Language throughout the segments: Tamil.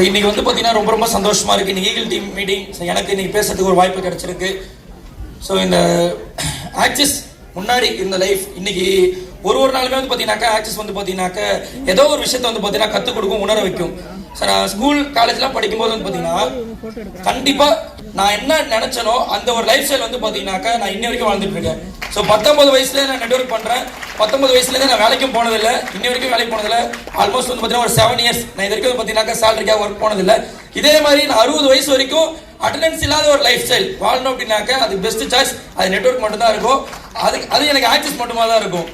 இன்னைக்கு வந்து பார்த்தீங்கன்னா ரொம்ப ரொம்ப சந்தோஷமா இருக்கு. இன்னைக்கு ஈகிள் டீம் மீட்டிங். எனக்கு இன்னைக்கு பேசுறதுக்கு ஒரு வாய்ப்பு கிடைச்சிருக்கு. ஸோ இந்த ஆக்சிஸ் முன்னாடி இந்த லைஃப் இன்னைக்கு ஒரு நாளுமே வந்து பார்த்தீங்கன்னாக்கா ஆக்சிஸ் வந்து பார்த்தீங்கன்னாக்கா ஏதோ ஒரு விஷயத்த வந்து பார்த்தீங்கன்னா கற்றுக் கொடுக்கும், உணர வைக்கும். சார் நான் ஸ்கூல் காலேஜ்லாம் படிக்கும்போது வந்து பார்த்தீங்கன்னா கண்டிப்பாக நான் என்ன நினைச்சனோ அந்த ஒரு லைஃப் ஸ்டைல் வந்து பார்த்தீங்கன்னாக்கா நான் இன்ன வரைக்கும் வாழ்ந்துட்டு இருக்கேன். ஸோ 19 வயசுல நான் நெட்வொர்க் பண்ணுறேன். 19 வயசுலேருந்து நான் வேலைக்கும் போனதில்லை, இன்ன வரைக்கும் வேலைக்கு போனதில்லை. ஆல்மோஸ்ட் வந்து பார்த்தீங்கன்னா ஒரு 7 இயர்ஸ் நான் இது வரைக்கும் பார்த்தீங்கன்னாக்கா சேலரிக்காக ஒர்க் போனதில்லை. இதே மாதிரி நான் 60 வயசு வரைக்கும் அட்டண்டன்ஸ் இல்லாத ஒரு லைஃப் ஸ்டைல் வாழணும் அப்படின்னாக்கா அது பெஸ்ட் சாய்ஸ். அது நெட்வொர்க் மட்டும் தான் இருக்கும். அது எனக்கு ஆக்சஸ் மட்டுமா தான் இருக்கும்.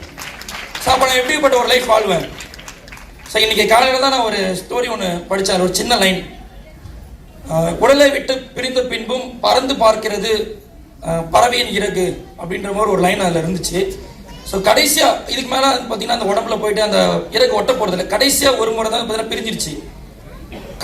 ஸோ அப்போ நான் எப்படிப்பட்ட ஒரு லைஃப் வாழ்வேன்? ஸோ இன்னைக்கு காலையில் தான் நான் ஒரு ஸ்டோரி ஒன்று படித்தேன். ஒரு சின்ன லைன், உடலை விட்டு பிரிந்த பின்பும் பறந்து பார்க்கிறது பறவையின் இறகு அப்படின்ற மாதிரி ஒரு லைன் அதில் இருந்துச்சு. ஸோ கடைசியாக இதுக்கு மேலே பார்த்தீங்கன்னா அந்த உடம்புல போயிட்டு அந்த இறகு ஒட்ட போகிறதில்ல. கடைசியாக ஒரு முறை தான் பார்த்தீங்கன்னா பிரிஞ்சிருச்சு.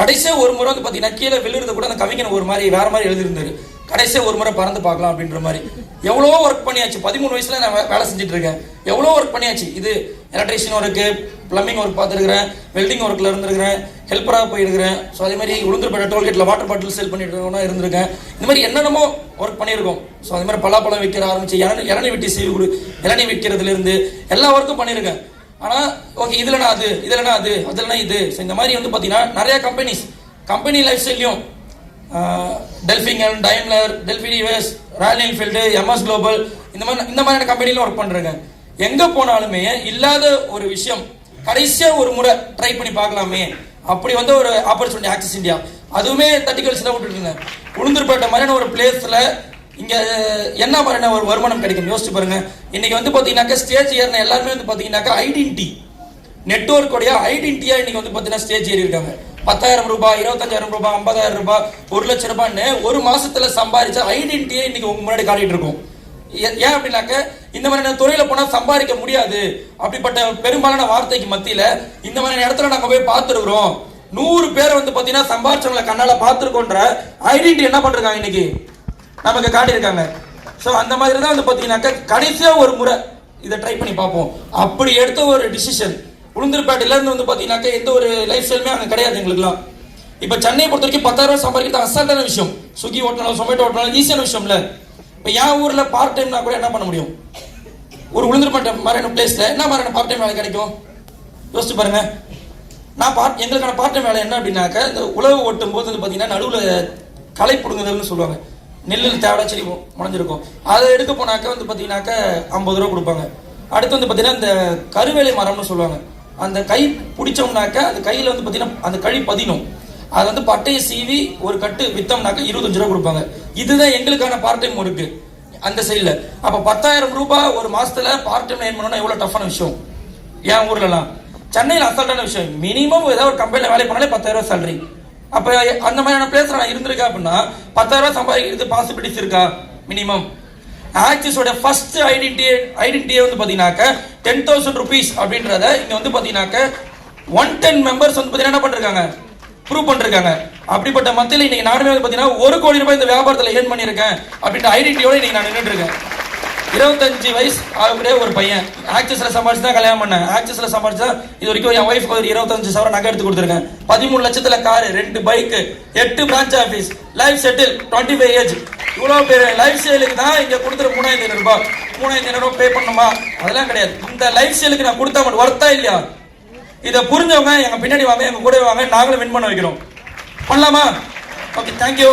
கடைசியாக ஒரு முறை வந்து பார்த்தீங்கன்னா கீழே விழுறது கூட அந்த கவிஞன் ஒரு மாதிரி வேற மாதிரி எழுதியிருந்தாரு. கடைசியாக ஒரு முறை பறந்து பார்க்கலாம் அப்படின்ற மாதிரி. எவ்வளோ ஒர்க் பண்ணியாச்சு. 13 வயசுல நான் வேலை செஞ்சுட்டு இருக்கேன். எவ்வளோ ஒர்க் பண்ணியாச்சு. இது எலக்ட்ரிஷியன் ஒர்க்கு, பிளம்பிங் ஒர்க் பார்த்துருக்கிறேன், வெல்டிங் ஒர்க்கில் இருந்திருக்கிறேன், ஹெல்ப்பராக போயிருக்கிறேன். ஸோ அதே மாதிரி உளுந்தூர்பேட்டை டோல்கேட்டில் வாட்டர் பாட்டில் சேல் பண்ணிட்டு இருந்திருக்கேன். இந்த மாதிரி என்னென்னமோ ஒர்க் பண்ணியிருக்கோம். ஸோ அதே மாதிரி பலாப்பழம் விற்கிற ஆரம்பிச்சு இளநீ வெட்டி செய்து கொடு, இளநீ விற்கிறதுலேருந்து எல்லா ஒர்க்கும் பண்ணியிருக்கேன். ஆனால் ஓகே இதுலனா அது, இதுலனா அது, அதுலனா இது. ஸோ இந்த மாதிரி வந்து பார்த்தீங்கன்னா நிறையா கம்பெனி லைஃப் ஸ்டைல்லையும் டெல்ஃபிங்கன், டைம்லர், டெல்ஃபினிவேஸ், ராயல் என்ஃபீல்டு, எம்எஸ் குளோபல் இந்த மாதிரியான கம்பெனியில் ஒர்க் பண்ணுறேங்க. எங்கே போனாலுமே இல்லாத ஒரு விஷயம் கடைசியாக ஒரு முறை ட்ரை பண்ணி பார்க்கலாமே அப்படி வந்து ஒரு ஆப்பர்ச்சுனிட்டி ஆக்சிஸ் இந்தியா. அதுவுமே தட்டி கழிச்சு தான் விட்டுருங்க. உளுந்தூர்பேட்டை மாதிரியான ஒரு பிளேஸில் இங்கே என்ன மாதிரியான ஒரு வருமானம் கிடைக்கும் யோசிச்சு பாருங்க. இன்னைக்கு வந்து பார்த்தீங்கன்னாக்கா ஸ்டேஜ் ஏறின எல்லாருமே வந்து பார்த்தீங்கன்னாக்கா ஐடென்டிட்டி நெட்வொர்க்கோடைய ஐடென்டிட்டியா இன்னைக்கு வந்து பார்த்தீங்கன்னா ஸ்டேஜ் ஏறி இருக்காங்க. 10,000 ரூபாய், 25,000 ரூபாய், 50,000 ரூபாய், 1 லட்சம் ரூபாய்ன்னு ஒரு மாசத்துல சம்பாதிச்ச ஐடென்டிட்டியே இன்னைக்கு உங்க முன்னாடி காட்டிட்டு இருக்கும். ஏன் அப்படின்னாக்க இந்த மாதிரியான துறையில போனா சம்பாதிக்க முடியாது அப்படிப்பட்ட பெரும்பாலான வார்த்தைக்கு மத்தியில இந்த மாதிரியான இடத்துல நாங்க போய் பார்த்துருக்கிறோம். 100 பேரை வந்து பாத்தீங்கன்னா சம்பாதிச்சவங்களை கண்ணால பார்த்துருக்கோன்ற ஐடென்டிட்டி என்ன பண்றாங்க இன்னைக்கு நமக்கு காட்டியிருக்காங்க. ஸோ அந்த மாதிரி தான் வந்து பாத்தீங்கன்னாக்க கடைசியா ஒரு முறை இதை ட்ரை பண்ணி பார்ப்போம் அப்படி எடுத்த ஒரு டிசிஷன். உளுந்தூர்பேட்டையில இருந்து வந்து பாத்தீங்கன்னாக்க எந்த ஒரு லைஃப் ஸ்டைலுமே அங்கே கிடையாது எங்களுக்குலாம். இப்போ சென்னையை பொறுத்த வரைக்கும் 10,000 ரூபாய் சம்பாதிக்கிறது அசால்ட்டான விஷயம். ஸ்விக்கி ஓட்டினாலும் சொமேட்டோ ஓட்டினாலும் ஈஸியான விஷயம்ல. இப்போ என் ஊரில் பார்ட் டைம்னா கூட என்ன பண்ண முடியும்? ஒரு உளுந்தூர்பேட்டை மாதிரியான பிளேஸில் என்ன மாதிரியான பார்ட் டைம் வேலை கிடைக்கும் யோசிச்சு பாருங்க. எங்களுக்கான பார்ட் டைம் வேலை என்ன அப்படின்னாக்க இந்த உழவு ஓட்டும் போது வந்து பார்த்தீங்கன்னா நடுவில் களை பிடுங்குதல்னு சொல்லுவாங்க. நெல்லில் தேவையா செடி முளைஞ்சிருக்கும். அதை எடுக்க போனாக்க வந்து பார்த்தீங்கன்னாக்க 50 ரூபா கொடுப்பாங்க. அடுத்து வந்து பார்த்தீங்கன்னா இந்த கருவேலை மரம்னு சொல்லுவாங்க. அந்த கை பிடிச்சோம்னாக்க அந்த கையில் வந்து பார்த்தீங்கன்னா அந்த கழி பதினும். அது வந்து பட்டையை சீவி ஒரு கட்டு வித்தோம்னாக்க 25 ரூபா கொடுப்பாங்க. இதுதான் எங்களுக்கான பார்ட் டைம் ஒர்க்கு அந்த சைடில். அப்போ 10,000 ரூபாய் ஒரு மாசத்துல பார்ட் டைம் ஏர்ன் பண்ணணும்னா எவ்வளோ டஃப்பான விஷயம் என் ஊர்லலாம். சென்னையில் அசால்ட்டான விஷயம். மினிமம் ஏதாவது ஒரு கம்பெனியில் வேலை பண்ணாலே 10,000 ரூபாய் சேலரி. அப்போ அந்த மாதிரியான பிளேஸ்ல நான் இருந்திருக்கேன் அப்படின்னா 10,000 ரூபாய் சம்பாதிக்கிறது பாசிபிலிட்டிஸ் இருக்கா? மினிமம். ஆக்சிஸோட ஃபர்ஸ்ட் ஐடென்டிட்டியே வந்து பார்த்தீங்கன்னாக்க 10,000 rupees அப்படின்றத இங்கே வந்து பார்த்தீங்கன்னாக்க 110 மெம்பர்ஸ் வந்து பார்த்தீங்கன்னா என்ன பண்ணிருக்காங்க, ப்ரூவ் பண்ணிருக்காங்க. அப்படிப்பட்ட மத்தியில் இன்னைக்கு நானுமே வந்து பார்த்தீங்கன்னா 1 கோடி ரூபாய் இந்த வியாபாரத்தில் ஏர்ன் பண்ணியிருக்கேன் அப்படின்ற ஐடென்டிட்டியோட இன்னைக்கு நான் நின்றுட்டு இருக்கேன். 25 வயசு ஆகக்கூடிய ஒரு பையன் ஆக்சிஸில் சம்பாதிச்சு தான் கல்யாணம் பண்ணேன். ஆக்சிஸில் சம்பாதிச்சு தான் இது வரைக்கும் என் ஒய்ஃப் ஒரு 25 சவரம் நகை எடுத்து கொடுத்துருக்கேன். 13 லட்சத்துல car, 2 bike, 8 branch office, life settle, 25 age. இவ்வளோ பேர் லைஃப் ஸ்டைலுக்கு தான் இங்கே கொடுத்துரு 3,500 ரூபாய். 3,500 ரூபாய் பே பண்ணுமா? அதெல்லாம் கிடையாது. இந்த லைஃப் ஸ்டைலுக்கு நான் கொடுத்தா மட்டும் ஒர்த்தா இல்லையா? இதை புரிஞ்சவங்க எங்க பின்னாடி வாங்க, எங்க கூட வாங்க, நாங்களும் வின் பண்ண வைக்கிறோம். பண்ணலாமா? Okay, thank you.